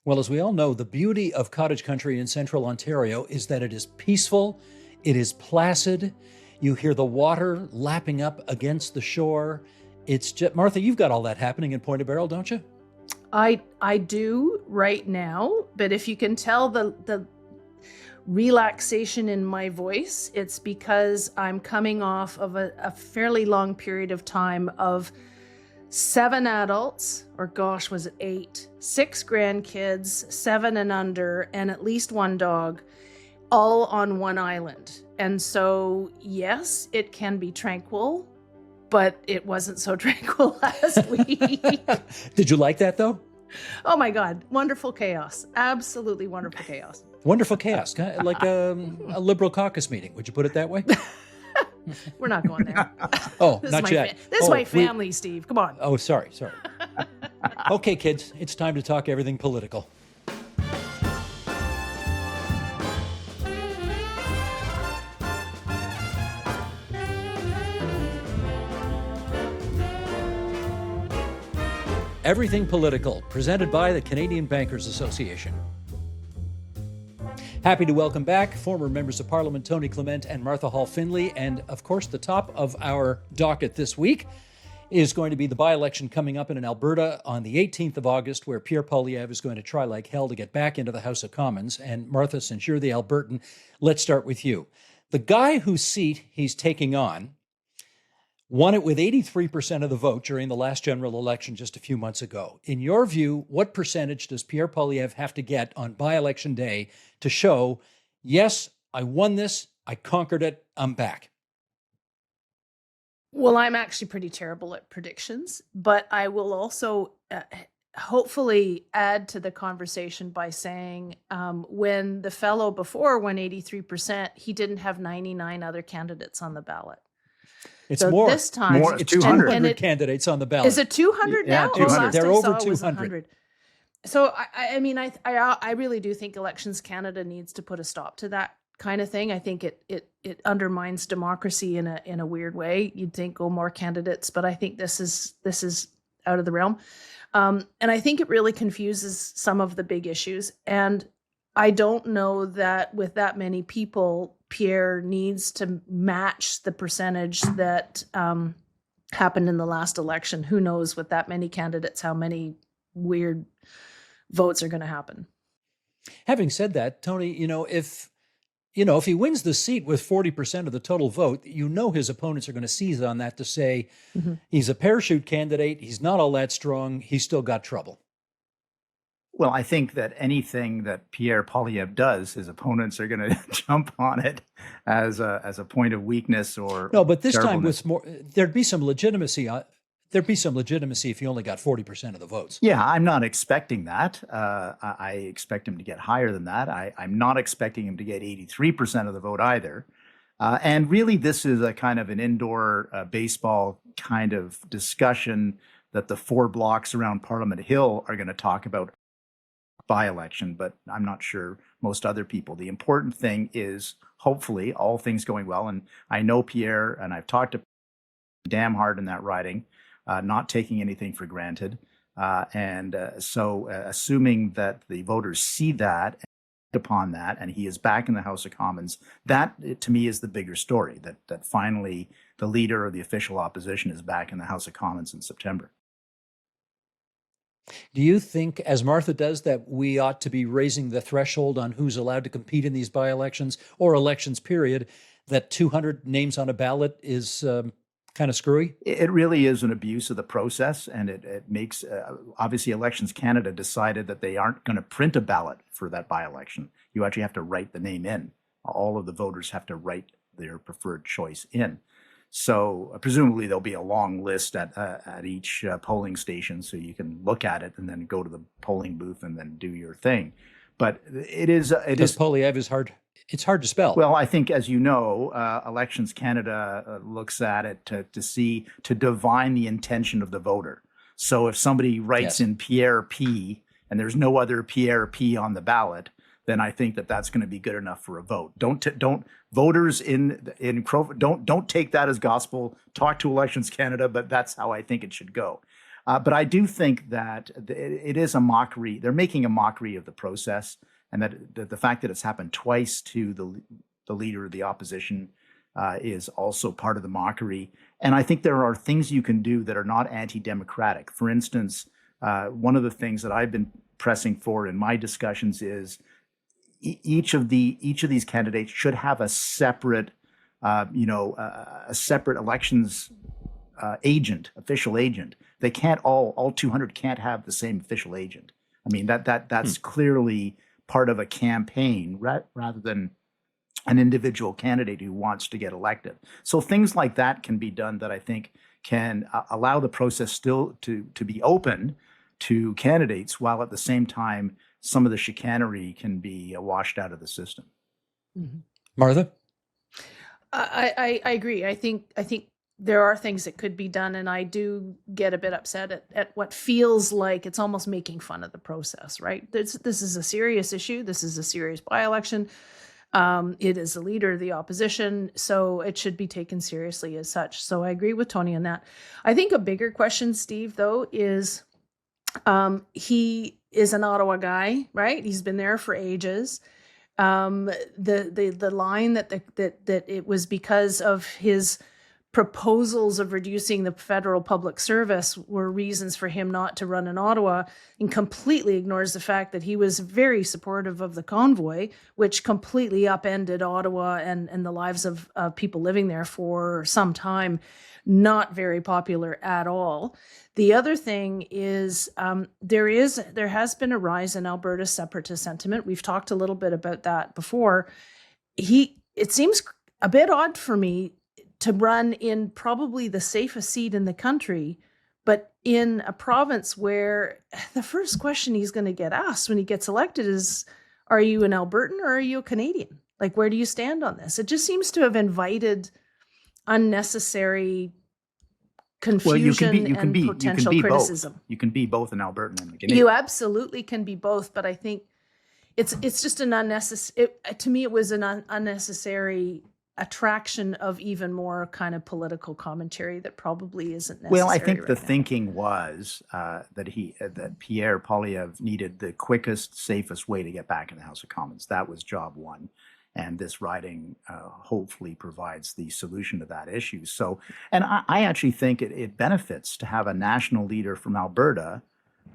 Well, as we all know, the beauty of cottage country in central Ontario is that it is peaceful, it is placid. You hear the water lapping up against the shore. It's just, Martha, you've got all that happening in Point of Barrel, don't you? I do right now, but if you can tell the relaxation in my voice, it's because I'm coming off of a fairly long period of time of 7 adults, or gosh, was it 8? 6 grandkids, 7 and under, and at least 1 dog, all on one island. And so, yes, it can be tranquil, but it wasn't so tranquil last week. Did you like that, though? Oh my God, wonderful chaos. Absolutely wonderful chaos. Wonderful chaos, kind of like a Liberal caucus meeting. Would you put it that way? We're not going there. Oh, not yet. This is my family, Steve. Come on. Oh, sorry. Okay, kids, it's time to talk everything political. Everything Political, presented by the Canadian Bankers Association. Happy to welcome back former members of Parliament Tony Clement and Martha Hall Findlay. And of course, the top of our docket this week is going to be the by-election coming up in Alberta on the 18th of August, where Pierre Poilievre is going to try like hell to get back into the House of Commons. And Martha, since you're the Albertan, let's start with you. The guy whose seat he's taking on won it with 83% of the vote during the last general election just a few months ago. In your view, what percentage does Pierre Poilievre have to get on by-election day to show, yes, I won this, I conquered it, I'm back? Well, I'm actually pretty terrible at predictions, but I will also hopefully add to the conversation by saying when the fellow before won 83%, he didn't have 99 other candidates on the ballot. It's so more. This time, it's 200 candidates on the ballot. Is it 200 now? Yeah, 200. They're over 200. So, I mean, I really do think Elections Canada needs to put a stop to that kind of thing. I think it undermines democracy in a weird way. You'd think, oh, more candidates, but I think this is out of the realm. And I think it really confuses some of the big issues. And I don't know that with that many people, Pierre needs to match the percentage that happened in the last election. Who knows with that many candidates, how many weird votes are going to happen. Having said that, Tony, if he wins the seat with 40% of the total vote, his opponents are going to seize on that to say, he's a parachute candidate, he's not all that strong, he's still got trouble. Well, I think that anything that Pierre Poilievre does, his opponents are going to jump on it as a point of weakness or no. But this time, with more, there'd be some legitimacy. There'd be some legitimacy if he only got 40% of the votes. Yeah, I'm not expecting that. I expect him to get higher than that. I'm not expecting him to get 83% of the vote either. And really, this is a kind of an indoor baseball kind of discussion that the 4 blocks around Parliament Hill are going to talk about by-election, but I'm not sure most other people. The important thing is, hopefully, all things going well, and I know Pierre, and I've talked to damn hard in that riding, not taking anything for granted. So assuming that the voters see that, upon that, and he is back in the House of Commons, that, to me, is the bigger story, that finally the leader of the official opposition is back in the House of Commons in September. Do you think, as Martha does, that we ought to be raising the threshold on who's allowed to compete in these by-elections or elections, period, that 200 names on a ballot is kind of screwy? It really is an abuse of the process, and it makes, obviously, Elections Canada decided that they aren't going to print a ballot for that by-election. You actually have to write the name in. All of the voters have to write their preferred choice in. So presumably there'll be a long list at each polling station, so you can look at it and then go to the polling booth and then do your thing. But it is Poilievre is hard. It's hard to spell. Well, I think, as you know, Elections Canada looks at it to divine the intention of the voter. So if somebody writes in Pierre P. and there's no other Pierre P. on the ballot, then I think that's going to be good enough for a vote. Don't voters don't take that as gospel. Talk to Elections Canada, but that's how I think it should go. But I do think that it is a mockery. They're making a mockery of the process, and that the fact that it's happened twice to the leader of the opposition is also part of the mockery. And I think there are things you can do that are not anti-democratic. For instance, one of the things that I've been pressing for in my discussions is each of these candidates should have a separate, a separate elections official agent. They can't all 200 can't have the same official agent. I mean, that's clearly part of a campaign rather than an individual candidate who wants to get elected. So things like that can be done that I think can allow the process still to be open to candidates, while at the same time some of the chicanery can be washed out of the system. Mm-hmm. Martha? I agree. I think there are things that could be done, and I do get a bit upset at what feels like it's almost making fun of the process, right? This is a serious issue. This is a serious by-election. It is the leader of the opposition, so it should be taken seriously as such. So I agree with Tony on that. I think a bigger question, Steve, though, is he is an Ottawa guy, right? He's been there for ages. The line that it was because of his proposals of reducing the federal public service were reasons for him not to run in Ottawa, and completely ignores the fact that he was very supportive of the convoy, which completely upended Ottawa and the lives of people living there for some time. Not very popular at all. The other thing is there has been a rise in Alberta's separatist sentiment. We've talked a little bit about that before. It seems a bit odd for me to run in probably the safest seat in the country, but in a province where the first question he's going to get asked when he gets elected is, are you an Albertan or are you a Canadian? Like, where do you stand on this? It just seems to have invited unnecessary confusion and potential criticism. You can be both an Albertan and a Canadian. You absolutely can be both, but I think it's just an unnecessary, to me, it was an unnecessary attraction of even more kind of political commentary that probably isn't necessary. Well, I think right the now. thinking was that Pierre Poilievre needed the quickest, safest way to get back in the House of Commons. That was job one. And this riding hopefully provides the solution to that issue. So, and I actually think it benefits to have a national leader from Alberta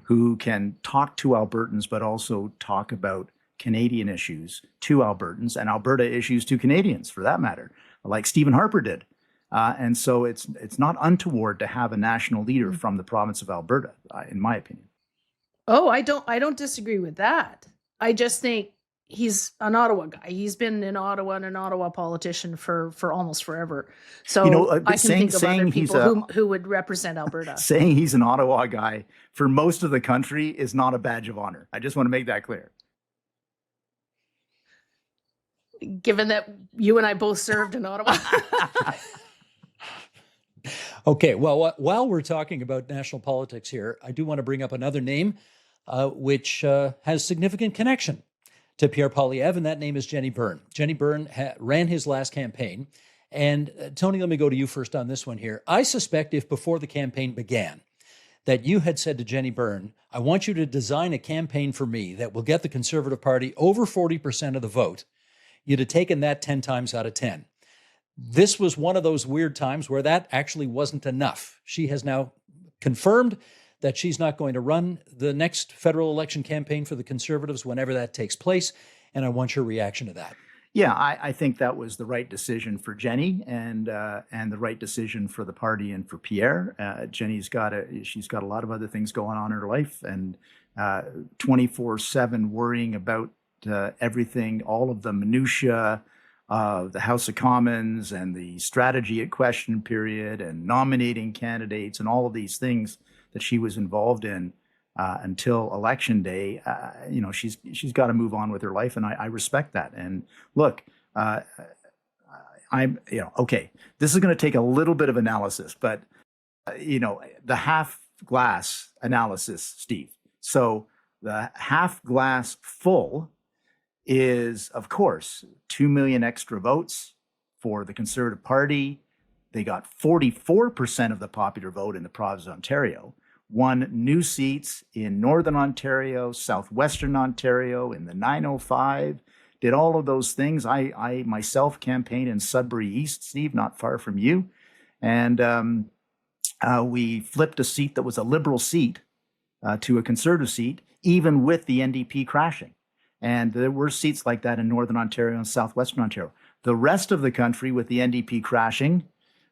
who can talk to Albertans, but also talk about Canadian issues to Albertans and Alberta issues to Canadians, for that matter, like Stephen Harper did. And so it's not untoward to have a national leader from the province of Alberta, in my opinion. Oh, I don't disagree with that. I just think he's an Ottawa guy. He's been in Ottawa and an Ottawa politician for almost forever. So I can think of other people who would represent Alberta. Saying he's an Ottawa guy for most of the country is not a badge of honor. I just want to make that clear. Given that you and I both served in Ottawa. Okay, well, while we're talking about national politics here, I do want to bring up another name which has significant connection to Pierre Poilievre, and that name is Jenni Byrne. Jenni Byrne ran his last campaign. And Tony, let me go to you first on this one here. I suspect if before the campaign began that you had said to Jenni Byrne, I want you to design a campaign for me that will get the Conservative Party over 40% of the vote, you'd have taken that 10 times out of 10. This was one of those weird times where that actually wasn't enough. She has now confirmed that she's not going to run the next federal election campaign for the Conservatives whenever that takes place. And I want your reaction to that. Yeah, I think that was the right decision for Jenni and the right decision for the party and for Pierre. Jenni's she's got a lot of other things going on in her life, and 24/7 worrying about everything, all of the minutiae of the House of Commons and the strategy at question period and nominating candidates and all of these things that she was involved in until election day. She's got to move on with her life, and I respect that. And look, okay, this is going to take a little bit of analysis, but the half glass analysis, Steve. So the half glass full is, of course, 2 million extra votes for the Conservative Party. They got 44% of the popular vote in the province of Ontario. won new seats in Northern Ontario, Southwestern Ontario, in the 905, did all of those things. I myself campaigned in Sudbury East, Steve, not far from you. And we flipped a seat that was a Liberal seat to a Conservative seat, even with the NDP crashing. And there were seats like that in Northern Ontario and Southwestern Ontario. The rest of the country, with the NDP crashing,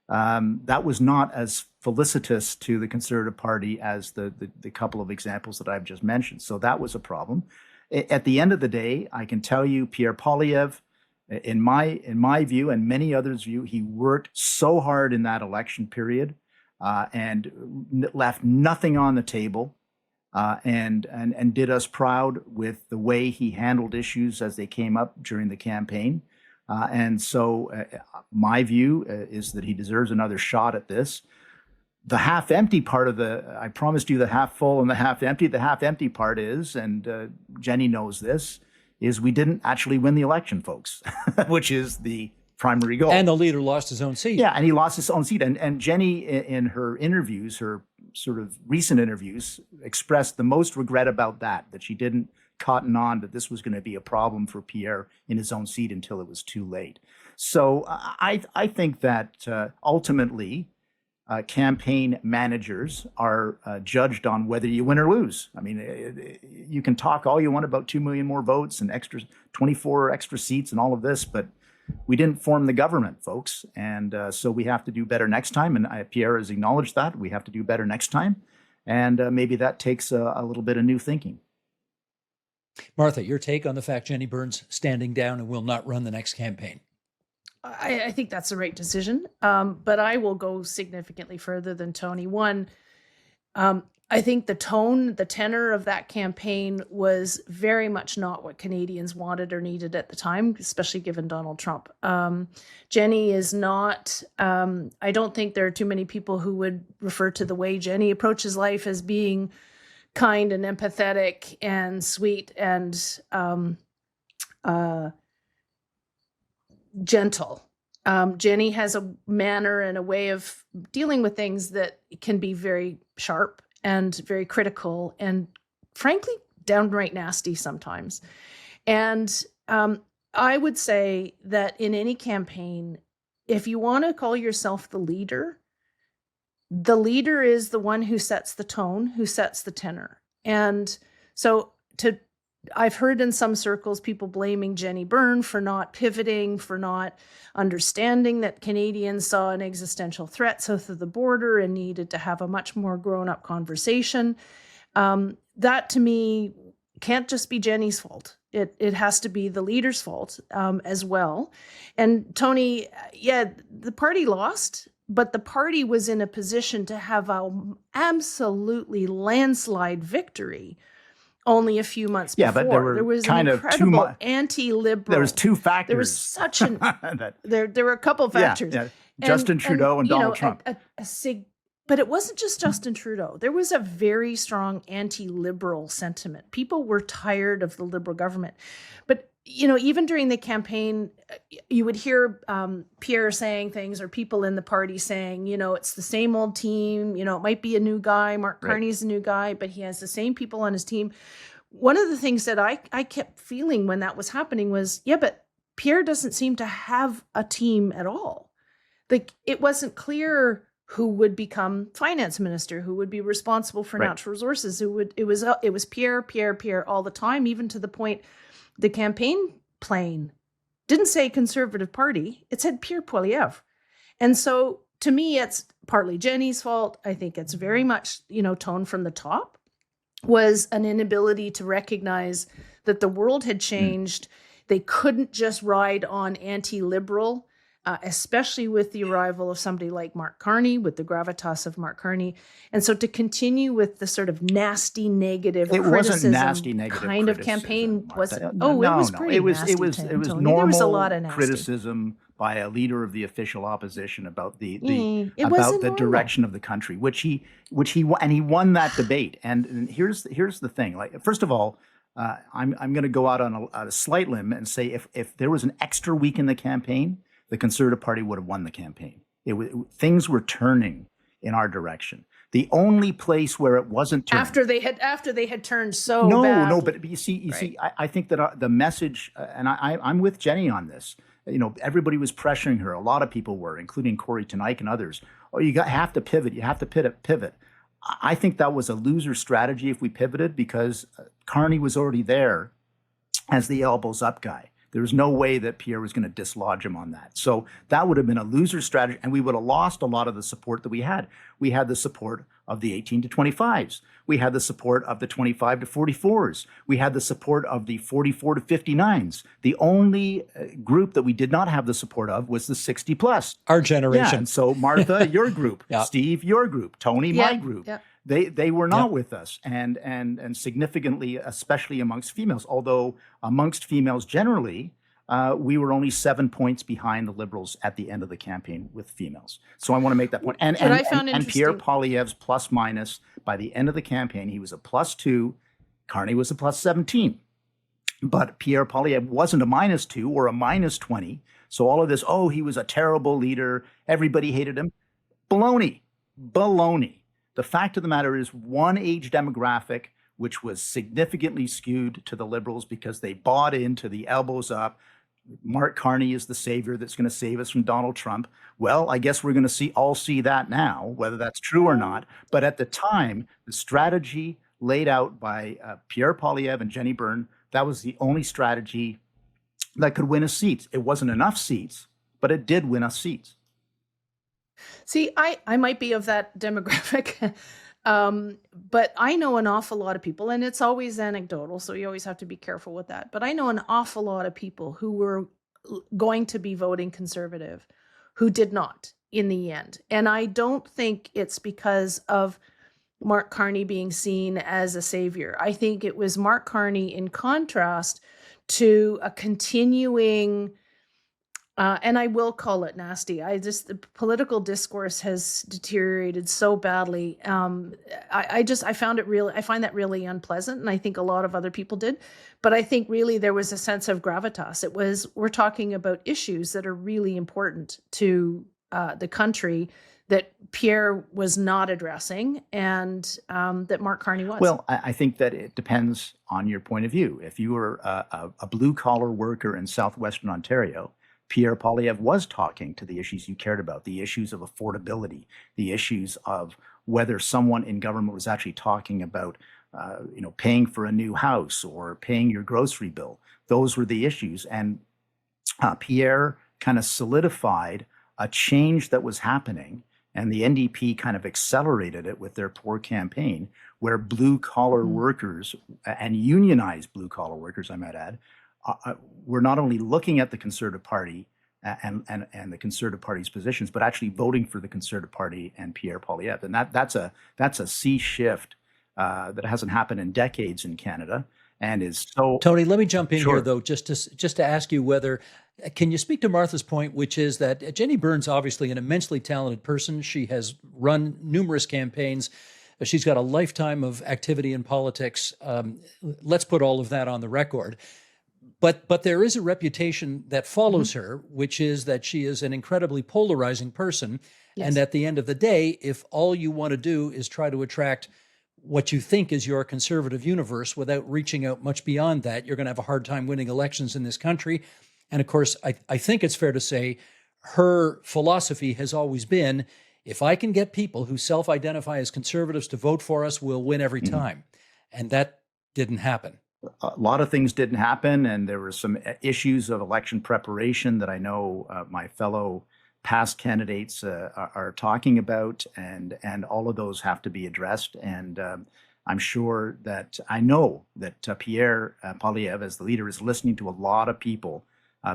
that was not as felicitous to the Conservative Party as the couple of examples that I've just mentioned. So that was a problem. At the end of the day, I can tell you, Pierre Poilievre, in my view and many others' view, he worked so hard in that election period and left nothing on the table, and did us proud with the way he handled issues as they came up during the campaign. And so my view is that he deserves another shot at this. The half empty part of I promised you the half full and the half empty. The half empty part is, and Jenni knows this, is we didn't actually win the election, folks, which is the primary goal. And the leader lost his own seat. Yeah, and he lost his own seat. And Jenni, in her interviews, her sort of recent interviews, expressed the most regret about that she didn't cotton on that this was going to be a problem for Pierre in his own seat until it was too late. So I think that ultimately campaign managers are judged on whether you win or lose. I mean, you can talk all you want about 2 million more votes and 24 extra seats and all of this, but we didn't form the government, folks. And so we have to do better next time. And Pierre has acknowledged that. We have to do better next time. And maybe that takes a little bit of new thinking. Martha, your take on the fact Jenni Byrne's standing down and will not run the next campaign? I think that's the right decision, but I will go significantly further than Tony. One, I think the tenor of that campaign was very much not what Canadians wanted or needed at the time, especially given Donald Trump. Jenni is not, I don't think there are too many people who would refer to the way Jenni approaches life as being kind and empathetic and sweet and gentle. Jenni has a manner and a way of dealing with things that can be very sharp and very critical and frankly downright nasty sometimes. And I would say that in any campaign, if you want to call yourself the leader is the one who sets the tone, who sets the tenor. And so I've heard in some circles people blaming Jenni Byrne for not pivoting, for not understanding that Canadians saw an existential threat south of the border and needed to have a much more grown-up conversation. That to me can't just be Jenni's fault. It has to be the leader's fault as well. And Tony, yeah, the party lost, but the party was in a position to have an absolutely landslide victory only a few months before. Yeah, but there was kind an of incredible anti-liberal. There was two factors. There was such an there were a couple of factors. Yeah. Justin Trudeau and Donald Trump. But it wasn't just Justin Trudeau. There was a very strong anti-liberal sentiment. People were tired of the Liberal government. But even during the campaign, you would hear Pierre saying things or people in the party saying, it's the same old team. It might be a new guy. Mark Carney's a new guy, but he has the same people on his team. One of the things that I kept feeling when that was happening was, but Pierre doesn't seem to have a team at all. Like, it wasn't clear who would become finance minister, who would be responsible for natural resources, it was Pierre all the time, even to the point the campaign plane didn't say Conservative Party, it said Pierre Poilievre. And so to me, it's partly Jenni's fault. I think it's very much, tone from the top was an inability to recognize that the world had changed. They couldn't just ride on anti-liberal, especially with the arrival of somebody like Mark Carney, with the gravitas of Mark Carney. And so to continue with the sort of nasty, negative criticism wasn't nasty, negative kind of campaign wasn't. It was pretty nasty. It was normal there was a lot of nasty criticism by a leader of the official opposition about the normal direction of the country, which he won that debate. And here's the thing. Like, first of all, I'm going to go out on a slight limb and say if there was an extra week in the campaign, the Conservative Party would have won the campaign. Things were turning in our direction. The only place where it wasn't turned after they had turned so no, badly. but you see, Right. I think that the message, and I'm with Jenny on this. Everybody was pressuring her. A lot of people were, including Corey Tenike and others. Oh, have to pivot. You have to pivot. I think that was a loser strategy if we pivoted, because Carney was already there as the elbows up guy. There was no way that Pierre was going to dislodge him on that. So that would have been a loser strategy, and we would have lost a lot of the support that we had. We had the support of the 18 to 25s. We had the support of the 25 to 44s. We had the support of the 44 to 59s. The only group that we did not have the support of was the 60 plus. Our generation. Yeah, and so Martha, your group, Yeah. Steve, your group, Tony, my group. Yeah. They were not with us, and significantly, especially amongst females. Although amongst females generally, we were only 7 points behind the Liberals at the end of the campaign with females. So I want to make that point. And Pierre Poilievre's plus minus by the end of the campaign, he was a +2. Carney was a +17. But Pierre Poilievre wasn't a -2 or a -20. So all of this, he was a terrible leader, everybody hated him. Baloney. The fact of the matter is, one age demographic, which was significantly skewed to the Liberals because they bought into the elbows up. Mark Carney is the savior that's going to save us from Donald Trump. Well, I guess we're going to all see that now, whether that's true or not. But at the time, the strategy laid out by Pierre Poilievre and Jenni Byrne, that was the only strategy that could win us seats. It wasn't enough seats, but it did win us seats. See, I might be of that demographic, but I know an awful lot of people, and it's always anecdotal, so you always have to be careful with that. But I know an awful lot of people who were going to be voting Conservative who did not in the end. And I don't think it's because of Mark Carney being seen as a savior. I think it was Mark Carney in contrast to a continuing... and I will call it nasty. The political discourse has deteriorated so badly. I find that really unpleasant, and I think a lot of other people did. But I think really there was a sense of gravitas. We're talking about issues that are really important to the country that Pierre was not addressing, and that Mark Carney was. Well, I think that it depends on your point of view. If you were a blue-collar worker in southwestern Ontario, Pierre Poilievre was talking to the issues you cared about, the issues of affordability, the issues of whether someone in government was actually talking about, paying for a new house or paying your grocery bill. Those were the issues. And Pierre kind of solidified a change that was happening, and the NDP kind of accelerated it with their poor campaign, where blue-collar workers and unionized blue-collar workers, I might add, we're not only looking at the Conservative Party and the Conservative Party's positions, but actually voting for the Conservative Party and Pierre Poilievre. And that's a sea shift that hasn't happened in decades in Canada, and is so... Tony, let me jump in Sure. here, though, just to ask you whether... Can you speak to Martha's point, which is that Jenni Byrne's obviously an immensely talented person. She has run numerous campaigns. She's got a lifetime of activity in politics. Let's put all of that on the record. But there is a reputation that follows her, which is that she is an incredibly polarizing person. Yes. And at the end of the day, if all you want to do is try to attract what you think is your conservative universe without reaching out much beyond that, you're going to have a hard time winning elections in this country. And of course, I think it's fair to say her philosophy has always been, if I can get people who self-identify as conservatives to vote for us, we'll win every time. And that didn't happen. A lot of things didn't happen, and there were some issues of election preparation that I know my fellow past candidates are talking about, and all of those have to be addressed. And I know that Pierre Poilievre, as the leader, is listening to a lot of people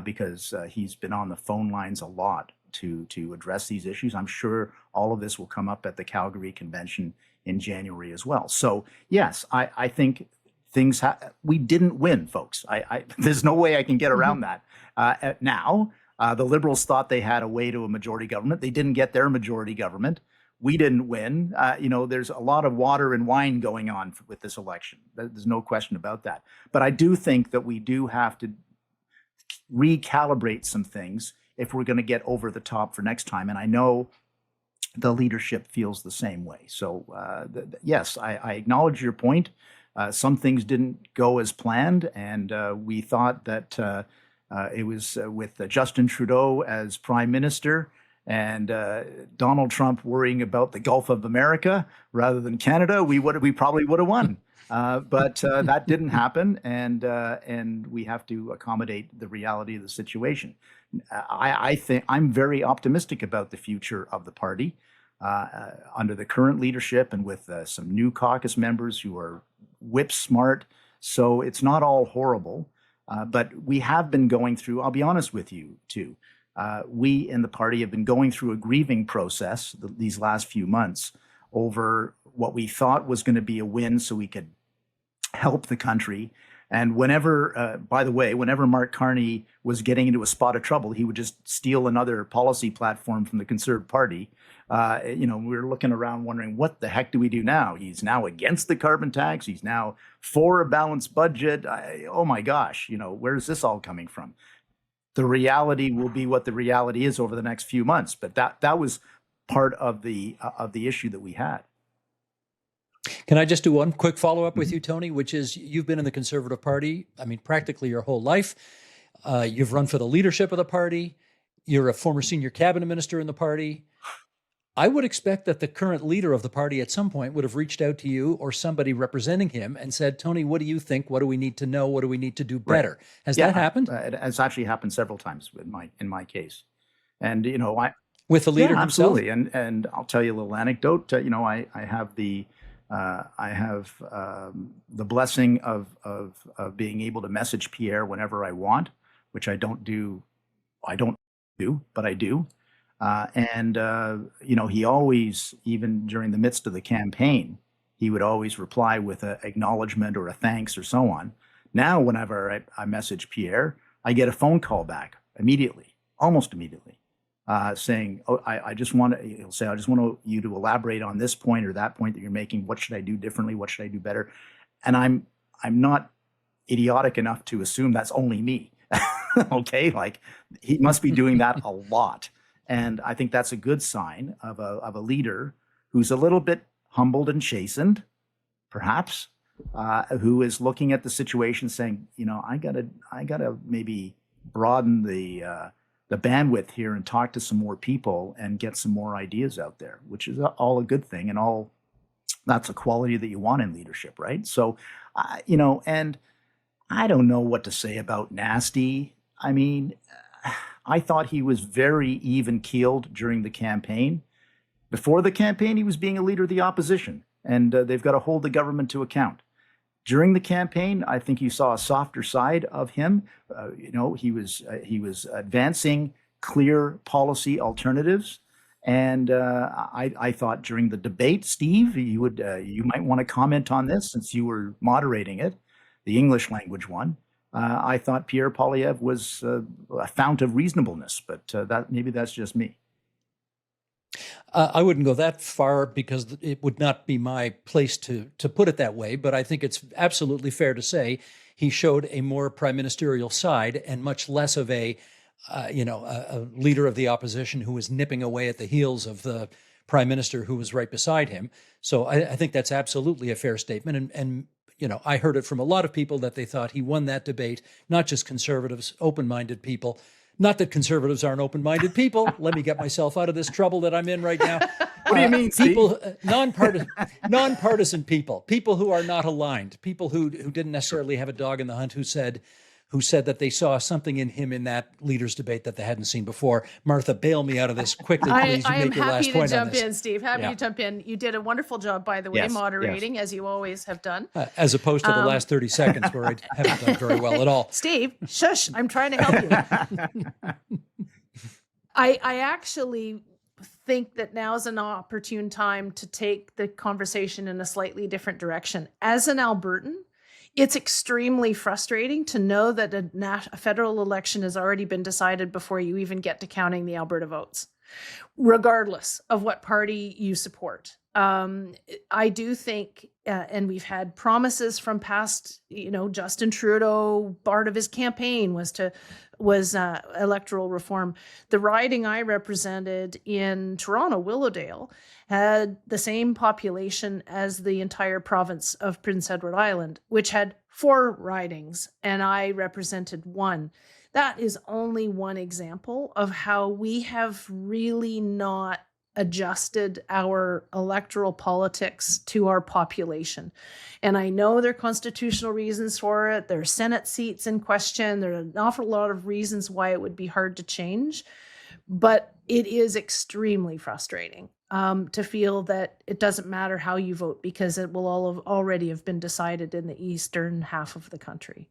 because he's been on the phone lines a lot to address these issues. I'm sure all of this will come up at the Calgary Convention in January as well. So yes, I think we didn't win, folks. There's no way I can get around that. Now, the Liberals thought they had a way to a majority government. They didn't get their majority government. We didn't win. There's a lot of water and wine going on with this election. There's no question about that. But I do think that we do have to recalibrate some things if we're going to get over the top for next time. And I know the leadership feels the same way. So yes, I acknowledge your point. Some things didn't go as planned, and we thought that it was with Justin Trudeau as Prime Minister and Donald Trump worrying about the Gulf of America rather than Canada, we probably would have won. But that didn't happen, and we have to accommodate the reality of the situation. I think I'm very optimistic about the future of the party under the current leadership and with some new caucus members who are whip smart. So it's not all horrible, but we have been going through, I'll be honest with you too, we in the party have been going through a grieving process these last few months over what we thought was going to be a win so we could help the country. And whenever, by the way, whenever Mark Carney was getting into a spot of trouble, he would just steal another policy platform from the Conservative Party. We were looking around wondering, what the heck do we do now? He's now against the carbon tax. He's now for a balanced budget. Oh my gosh, where's this all coming from? The reality will be what the reality is over the next few months. But that was part of the issue that we had. Can I just do one quick follow-up with you, Tony, which is you've been in the Conservative Party, practically your whole life. You've run for the leadership of the party. You're a former senior cabinet minister in the party. I would expect that the current leader of the party at some point would have reached out to you or somebody representing him and said, Tony, what do you think? What do we need to know? What do we need to do better? Right. Has that happened? It has actually happened several times in my case. And, with the leader himself? Absolutely. And I'll tell you a little anecdote. I have the blessing of being able to message Pierre whenever I want, which I don't do, but I do. He always, even during the midst of the campaign, he would always reply with an acknowledgement or a thanks or so on. Now, whenever I message Pierre, I get a phone call back immediately, almost immediately. Saying, I just want you to elaborate on this point or that point that you're making. What should I do differently? What should I do better? And I'm not idiotic enough to assume that's only me. Okay, like he must be doing that a lot, and I think that's a good sign of a leader who's a little bit humbled and chastened, perhaps, who is looking at the situation, saying, I gotta maybe broaden the bandwidth here and talk to some more people and get some more ideas out there, which is all a good thing, and all that's a quality that you want in leadership, right? So, and I don't know what to say about Nasty. I thought he was very even-keeled during the campaign. Before the campaign, he was being a leader of the opposition, and they've got to hold the government to account. During the campaign, I think you saw a softer side of him. He was advancing clear policy alternatives, and I thought during the debate, Steve, you might want to comment on this since you were moderating it, the English language one. I thought Pierre Poilievre was a fount of reasonableness, but maybe that's just me. I wouldn't go that far because it would not be my place to put it that way, but I think it's absolutely fair to say he showed a more prime ministerial side and much less of a leader of the opposition who was nipping away at the heels of the prime minister who was right beside him. So I think that's absolutely a fair statement. And I heard it from a lot of people that they thought he won that debate, not just conservatives, open-minded people. Not that conservatives aren't open-minded people. Let me get myself out of this trouble that I'm in right now. What do you mean, people, nonpartisan people who are not aligned, people who didn't necessarily have a dog in the hunt, who said that they saw something in him in that leaders debate that they hadn't seen before. Martha, bail me out of this quickly, please. I am happy to jump in, Steve. Happy to jump in. You did a wonderful job, by the way, moderating, as you always have done. As opposed to the last 30 seconds where I haven't done very well at all. Steve, shush, I'm trying to help you. I actually think that now is an opportune time to take the conversation in a slightly different direction. As an Albertan, it's extremely frustrating to know that a federal election has already been decided before you even get to counting the Alberta votes, regardless of what party you support. I do think, and we've had promises from past, Justin Trudeau, part of his campaign was electoral reform. The riding I represented in Toronto, Willowdale, had the same population as the entire province of Prince Edward Island, which had 4 ridings, and I represented 1. That is only one example of how we have really not adjusted our electoral politics to our population. And I know there are constitutional reasons for it. There are Senate seats in question. There are an awful lot of reasons why it would be hard to change. But it is extremely frustrating to feel that it doesn't matter how you vote because it will all already have been decided in the eastern half of the country.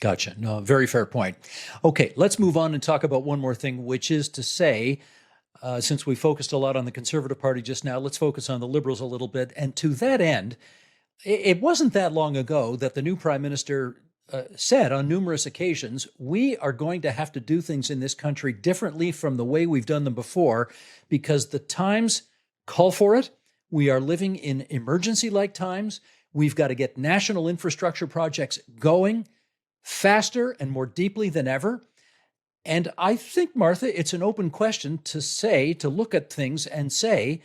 Gotcha. No, very fair point. Okay, let's move on and talk about one more thing, which is to say, since we focused a lot on the Conservative Party just now, let's focus on the Liberals a little bit. And to that end, it wasn't that long ago that the new Prime Minister said on numerous occasions, we are going to have to do things in this country differently from the way we've done them before because the times call for it. We are living in emergency-like times. We've got to get national infrastructure projects going faster and more deeply than ever. And I think, Martha, it's an open question to look at things and say,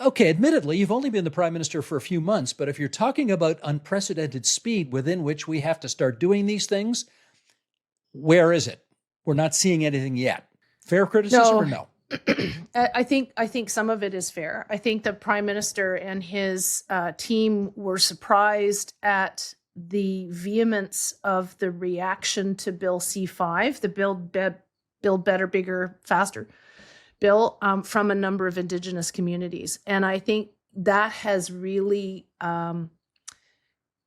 okay, admittedly, you've only been the Prime Minister for a few months, but if you're talking about unprecedented speed within which we have to start doing these things, where is it? We're not seeing anything yet. Fair criticism or no? I think some of it is fair. I think the Prime Minister and his team were surprised at the vehemence of the reaction to Bill C5, the Build Better, Bigger, Faster bill from a number of Indigenous communities. And I think that has really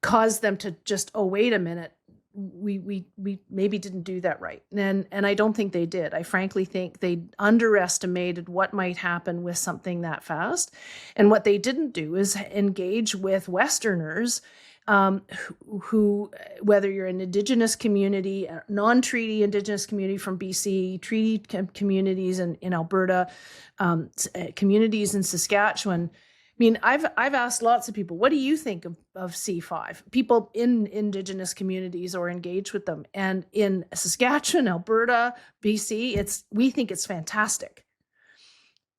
caused them to just, oh, wait a minute, we maybe didn't do that right. And I don't think they did. I frankly think they underestimated what might happen with something that fast. And what they didn't do is engage with Westerners who, whether you're an Indigenous community, a non-treaty Indigenous community from BC, treaty communities in Alberta, communities in Saskatchewan. I mean, I've asked lots of people, what do you think of C5? People in Indigenous communities or engaged with them. And in Saskatchewan, Alberta, BC, we think it's fantastic.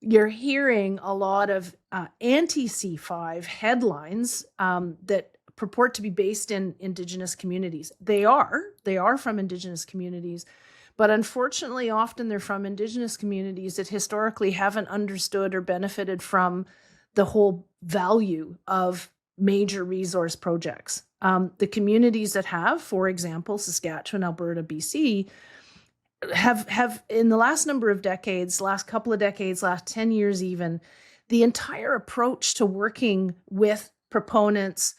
You're hearing a lot of anti-C5 headlines that purport to be based in Indigenous communities. They are from Indigenous communities, but unfortunately, often they're from Indigenous communities that historically haven't understood or benefited from the whole value of major resource projects. The communities that have, for example, Saskatchewan, Alberta, BC, have in the last number of decades, last couple of decades, last 10 years even, the entire approach to working with proponents,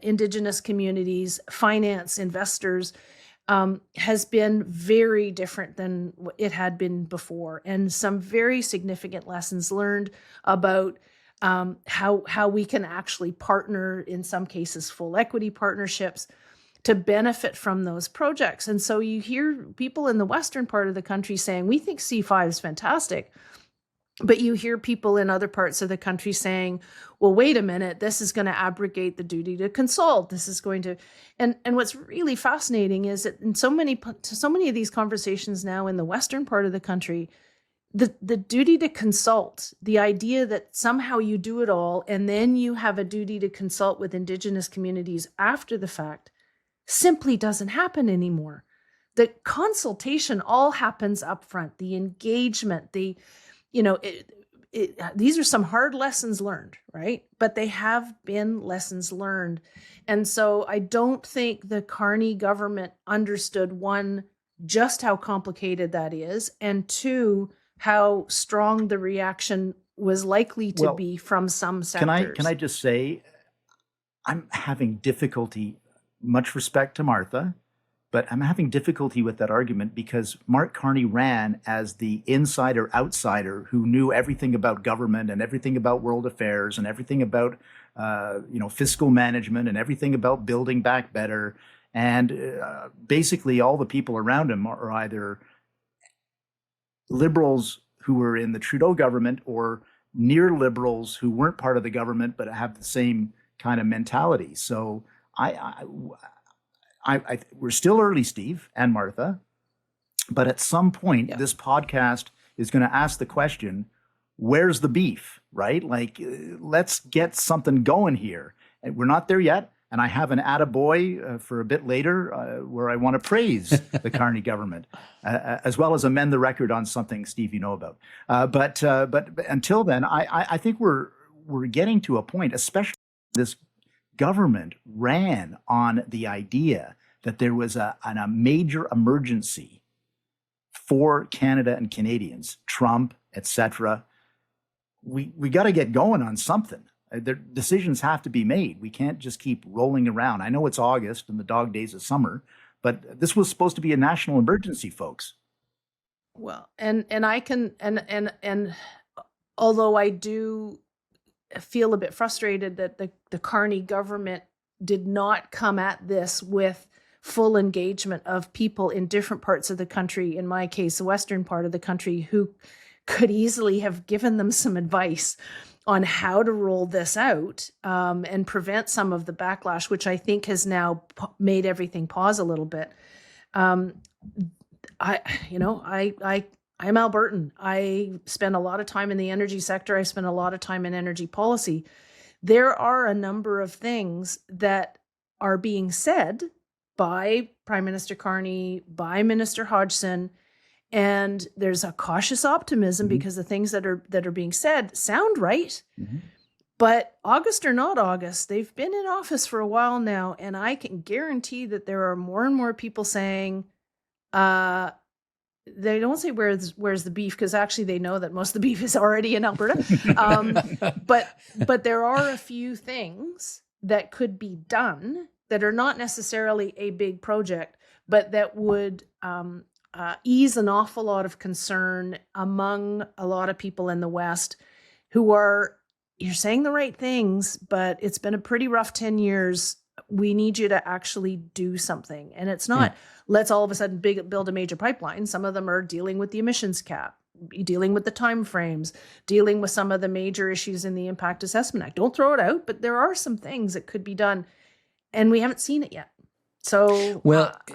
Indigenous communities, finance, investors, has been very different than it had been before. And some very significant lessons learned about how we can actually partner, in some cases, full equity partnerships to benefit from those projects. And so you hear people in the western part of the country saying, we think C5 is fantastic. But you hear people in other parts of the country saying, well, wait a minute, this is going to abrogate the duty to consult. This is going to, and what's really fascinating is that in so many of these conversations now in the western part of the country, the duty to consult, the idea that somehow you do it all and then you have a duty to consult with Indigenous communities after the fact, simply doesn't happen anymore. The consultation all happens up front, the engagement, these are some hard lessons learned, right? But they have been lessons learned. And so I don't think the Carney government understood, one, just how complicated that is, and two, how strong the reaction was likely to be from some sectors. Can I just say, I'm having difficulty, much respect to Martha, but I'm having difficulty with that argument because Mark Carney ran as the insider outsider who knew everything about government and everything about world affairs and everything about fiscal management and everything about building back better. And basically all the people around him are either liberals who were in the Trudeau government or neoliberals who weren't part of the government but have the same kind of mentality. So we're still early, Steve and Martha, but at some point, this podcast is going to ask the question, where's the beef, right? Like, let's get something going here. And we're not there yet. And I have an attaboy for a bit later where I want to praise the Carney government, as well as amend the record on something, Steve, you know about. But until then, I think we're getting to a point, especially this government ran on the idea that there was a major emergency for Canada and Canadians, Trump, etc. We got to get going on something. Their decisions have to be made. We can't just keep rolling around. I know it's August and the dog days of summer, but this was supposed to be a national emergency, folks. Well, and I can and although I do feel a bit frustrated that the Carney government did not come at this with full engagement of people in different parts of the country, in my case, the western part of the country, who could easily have given them some advice on how to roll this out and prevent some of the backlash, which I think has now made everything pause a little bit. I'm Albertan. I spend a lot of time in the energy sector. I spend a lot of time in energy policy. There are a number of things that are being said by Prime Minister Carney, by Minister Hodgson, and there's a cautious optimism because the things that are being said sound right. But August or not August, they've been in office for a while now, and I can guarantee that there are more and more people saying, they don't say where's the beef, because actually they know that most of the beef is already in Alberta. But there are a few things that could be done that are not necessarily a big project, but that would ease an awful lot of concern among a lot of people in the West who are, you're saying the right things, but it's been a pretty rough 10 years. We need you to actually do something. And it's not, let's all of a sudden build a major pipeline. Some of them are dealing with the emissions cap, dealing with the timeframes, dealing with some of the major issues in the Impact Assessment Act. Don't throw it out, but there are some things that could be done, and we haven't seen it yet. So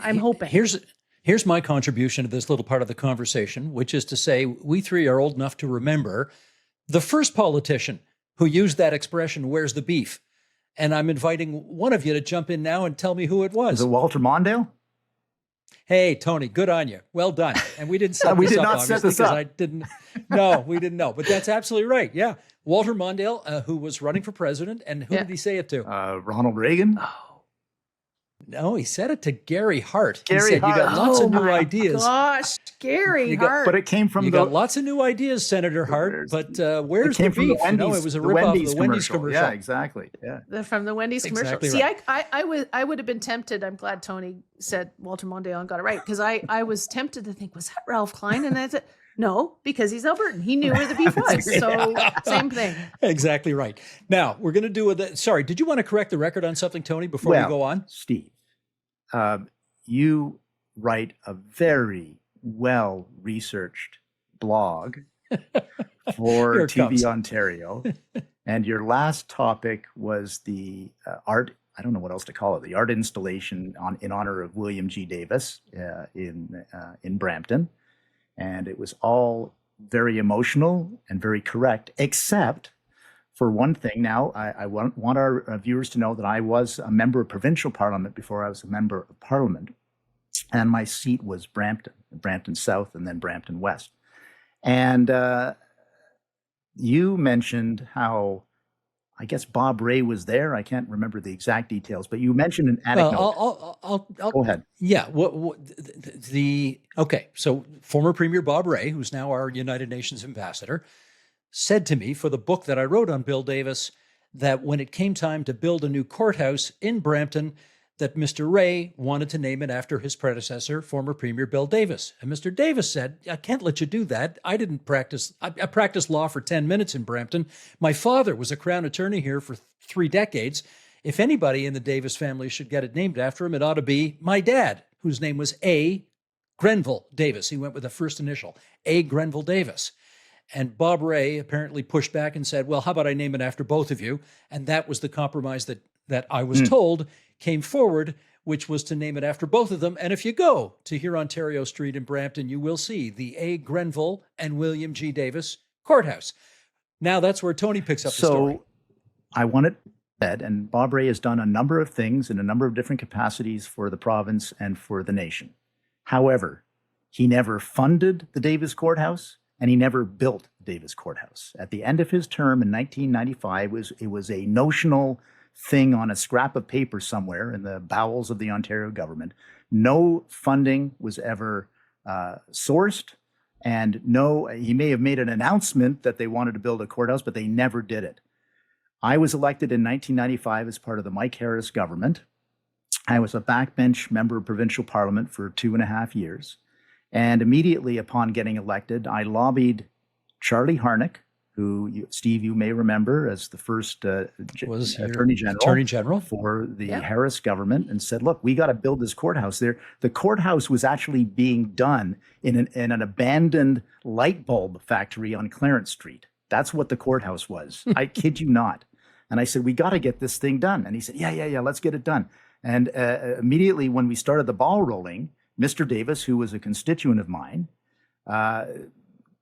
I'm hoping. Here's my contribution to this little part of the conversation, which is to say we three are old enough to remember the first politician who used that expression, where's the beef? And I'm inviting one of you to jump in now and tell me who it was. Is it Walter Mondale? Hey, Tony, good on you. Well done. And we didn't set we this did up, not set this obviously, up. No, we didn't know. But that's absolutely right. Yeah. Walter Mondale, who was running for president. And who did he say it to? Ronald Reagan. No, he said it to Gary Hart. Gary he said, Hart. You got lots of new ideas. Gosh, Gary Hart. But it came from got lots of new ideas, Senator Hart. But where's the beef? It was a ripoff of the Wendy's commercial. Yeah, exactly. Yeah, from the Wendy's commercial. Exactly See, right. I would have been tempted. I'm glad Tony said Walter Mondale and got it right, because I was tempted to think, was that Ralph Klein? And I said, no, because he's Albertan. He knew where the beef was. So same thing. Exactly right. Now we're going to do sorry, did you want to correct the record on something, Tony, before we go on? Steve, you write a very well-researched blog for TV Ontario, and your last topic was the art, I don't know what else to call it, the art installation in honor of William G. Davis in Brampton. And it was all very emotional and very correct, except for one thing. Now, I want our viewers to know that I was a member of provincial parliament before I was a member of parliament. And my seat was Brampton South, and then Brampton West. And you mentioned how, I guess Bob Ray was there. I can't remember the exact details, but you mentioned an anecdote. I'll go ahead. Yeah. Okay. So former Premier Bob Ray, who's now our United Nations ambassador, said to me for the book that I wrote on Bill Davis that when it came time to build a new courthouse in Brampton, that Mr. Ray wanted to name it after his predecessor, former Premier Bill Davis. And Mr. Davis said, I can't let you do that. I didn't practice. I practiced law for 10 minutes in Brampton. My father was a Crown attorney here for 3 decades. If anybody in the Davis family should get it named after him, it ought to be my dad, whose name was A. Grenville Davis. He went with the first initial, A. Grenville Davis. And Bob Rae apparently pushed back and said, well, how about I name it after both of you? And that was the compromise that I was told came forward, which was to name it after both of them. And if you go to Hurontario Street in Brampton, you will see the A. Grenville and William G. Davis Courthouse. Now that's where Tony picks up the story. So I want it said, and Bob Rae has done a number of things in a number of different capacities for the province and for the nation. However, he never funded the Davis Courthouse, and he never built Davis Courthouse. At the end of his term in 1995, it was a notional thing on a scrap of paper somewhere in the bowels of the Ontario government. No funding was ever sourced, and he may have made an announcement that they wanted to build a courthouse, but they never did it. I was elected in 1995 as part of the Mike Harris government. I was a backbench member of provincial parliament for 2.5 years. And immediately upon getting elected, I lobbied Charlie Harnick, who, Steve, you may remember as the first Attorney General for the Harris government, and said, look, we got to build this courthouse there. The courthouse was actually being done in an abandoned light bulb factory on Clarence Street. That's what the courthouse was. I kid you not. And I said, we got to get this thing done. And he said, yeah, let's get it done. And immediately when we started the ball rolling, Mr. Davis, who was a constituent of mine,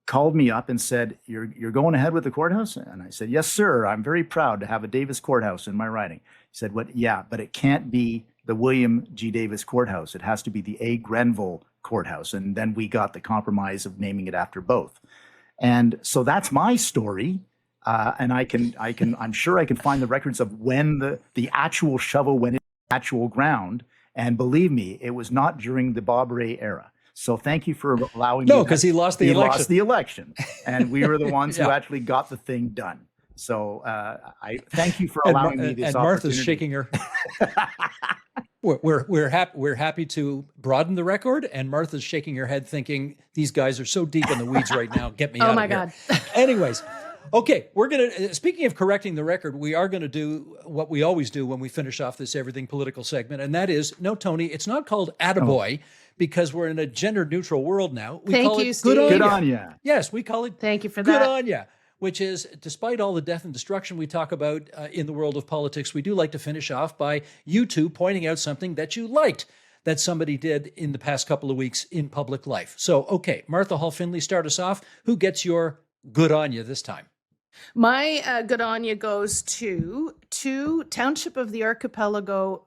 called me up and said, you're going ahead with the courthouse? And I said, yes, sir. I'm very proud to have a Davis Courthouse in my riding. He said, what? Yeah, but it can't be the William G. Davis Courthouse. It has to be the A. Grenville Courthouse. And then we got the compromise of naming it after both. And so that's my story. And I'm sure I can find the records of when the actual shovel went in the actual ground. And believe me, it was not during the Bob Rae era. So thank you for allowing me. No, because he lost the election. He lost the election, and we were the ones who actually got the thing done. So I thank you for allowing me this opportunity. And Martha's shaking her. We're happy to broaden the record, and Martha's shaking her head, thinking these guys are so deep in the weeds right now. Get me out of here. Oh my God. Anyways. Okay, we're going to, speaking of correcting the record, we are going to do what we always do when we finish off this Everything Political segment, and that is, no, Tony, it's not called Attaboy because we're in a gender-neutral world now. We call it Steve. Good on ya. Yes, we call it Thank you for Good that. on ya, which is, despite all the death and destruction we talk about in the world of politics, we do like to finish off by you two pointing out something that you liked that somebody did in the past couple of weeks in public life. So, okay, Martha Hall Findlay, start us off. Who gets your good on ya this time? My good on you goes to two Township of the Archipelago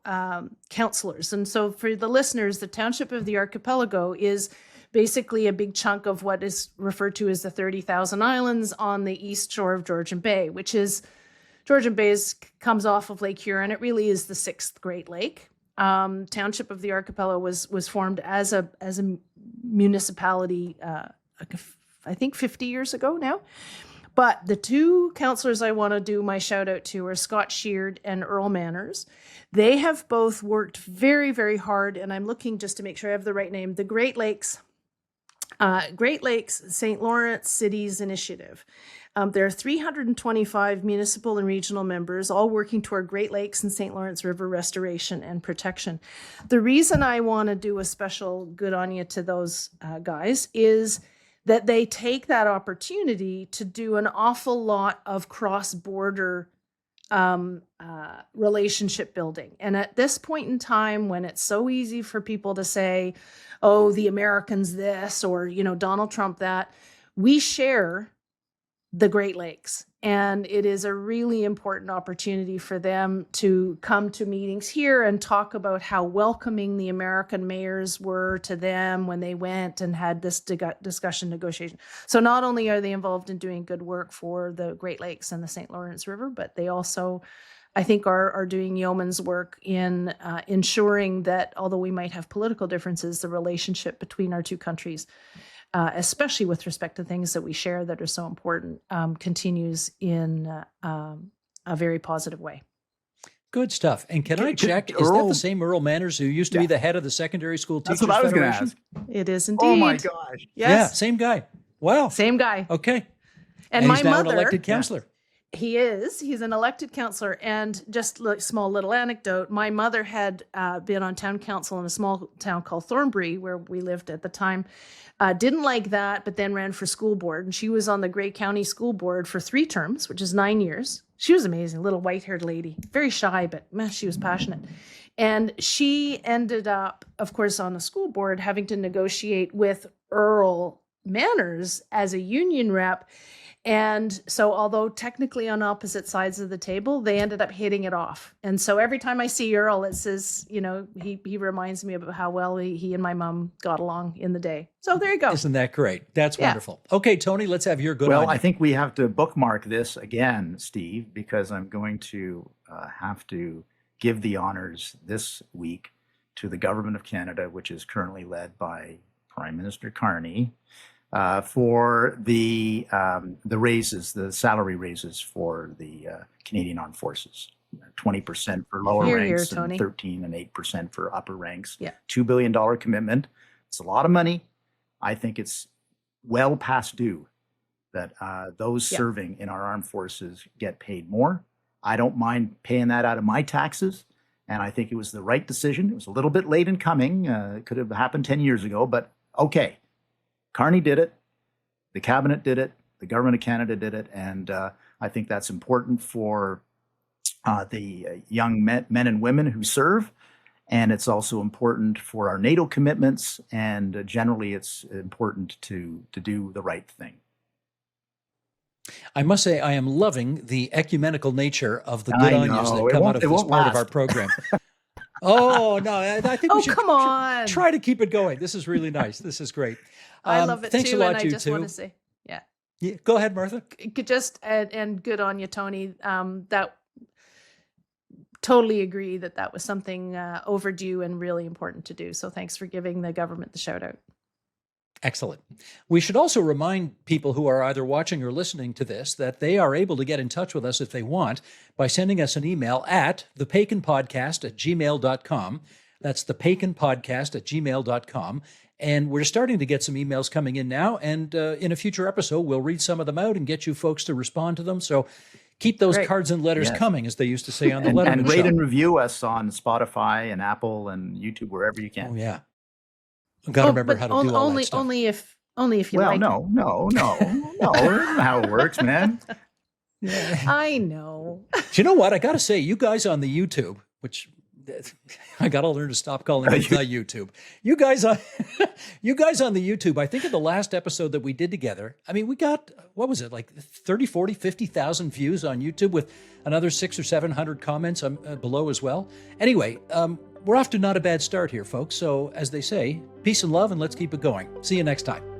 councillors. And so for the listeners, the Township of the Archipelago is basically a big chunk of what is referred to as the 30,000 islands on the east shore of Georgian Bay, which is, Georgian Bay comes off of Lake Huron. It really is the sixth Great Lake. Township of the Archipelago was formed as a municipality, I think 50 years ago now. But the two councillors I want to do my shout out to are Scott Sheard and Earl Manners. They have both worked very, very hard, and I'm looking just to make sure I have the right name, the Great Lakes St. Lawrence Cities Initiative. There are 325 municipal and regional members, all working toward Great Lakes and St. Lawrence River restoration and protection. The reason I want to do a special good on you to those guys is that they take that opportunity to do an awful lot of cross-border relationship building. And at this point in time, when it's so easy for people to say, oh, the Americans this, or, Donald Trump that, we share the Great Lakes. And it is a really important opportunity for them to come to meetings here and talk about how welcoming the American mayors were to them when they went and had this discussion negotiation. So not only are they involved in doing good work for the Great Lakes and the St. Lawrence River, but they also, I think, are doing yeoman's work in ensuring that although we might have political differences, the relationship between our two countries, especially with respect to things that we share that are so important, continues in a very positive way. Good stuff. And can I check, is that the same Earl Manners who used to be the head of the Secondary School Teachers Federation? That's what I was going to ask. It is indeed. Oh my gosh. Yes. Yeah, same guy. Wow. Same guy. Okay. And he's my now mother, an elected councillor. He is. He's an elected councillor. And just a small little anecdote, my mother had been on town council in a small town called Thornbury, where we lived at the time. Didn't like that, but then ran for school board. And she was on the Grey County School Board for 3 terms, which is 9 years. She was amazing, little white-haired lady. Very shy, but man, she was passionate. And she ended up, of course, on a school board having to negotiate with Earl Manners as a union rep. And so although technically on opposite sides of the table, they ended up hitting it off. And so every time I see Earl, it says, you know, he reminds me about how well he and my mom got along in the day. So there you go. Isn't that great? That's wonderful. Okay, Tony, let's have your good Well, on you. I think we have to bookmark this again, Steve, because I'm going to have to give the honors this week to the Government of Canada, which is currently led by Prime Minister Carney, for the raises, the salary raises for the Canadian Armed Forces. 20% for lower ranks and 13 and 8% for upper ranks. Yeah. $2 billion commitment. It's a lot of money. I think it's well past due that those serving in our armed forces get paid more. I don't mind paying that out of my taxes. And I think it was the right decision. It was a little bit late in coming. It could have happened 10 years ago, but okay. Carney did it. The cabinet did it. The Government of Canada did it. And I think that's important for the young men and women who serve. And it's also important for our NATO commitments. And generally, it's important to do the right thing. I must say, I am loving the ecumenical nature of the good onions that come out of this part of our program. Oh, no, I think we should try to keep it going. This is really nice. This is great. I love it thanks too. a lot, and I you just two. want to say, Yeah, go ahead, Martha. Just and good on you, Tony. That totally agree that was something overdue and really important to do. So thanks for giving the government the shout out. Excellent. We should also remind people who are either watching or listening to this that they are able to get in touch with us if they want by sending us an email at thepaikinpodcast@gmail.com. That's thepaikinpodcast@gmail.com. And we're starting to get some emails coming in now. And in a future episode, we'll read some of them out and get you folks to respond to them. So keep those cards and letters coming, as they used to say on the Letterman and show. rate and review us on Spotify and Apple and YouTube, wherever you can. Oh, yeah. I've got to remember how to do all that stuff. Only if you well, like no. That's how it works, man. Yeah. I know. Do you know what? I got to say, you guys on the YouTube, which I got to learn to stop calling it the YouTube. You guys on the YouTube, I think in the last episode that we did together, I mean, we got, what was it, like 30, 40, 50,000 views on YouTube with another 600 or 700 comments below as well. Anyway, we're off to not a bad start here, folks. So as they say, peace and love, and let's keep it going. See you next time.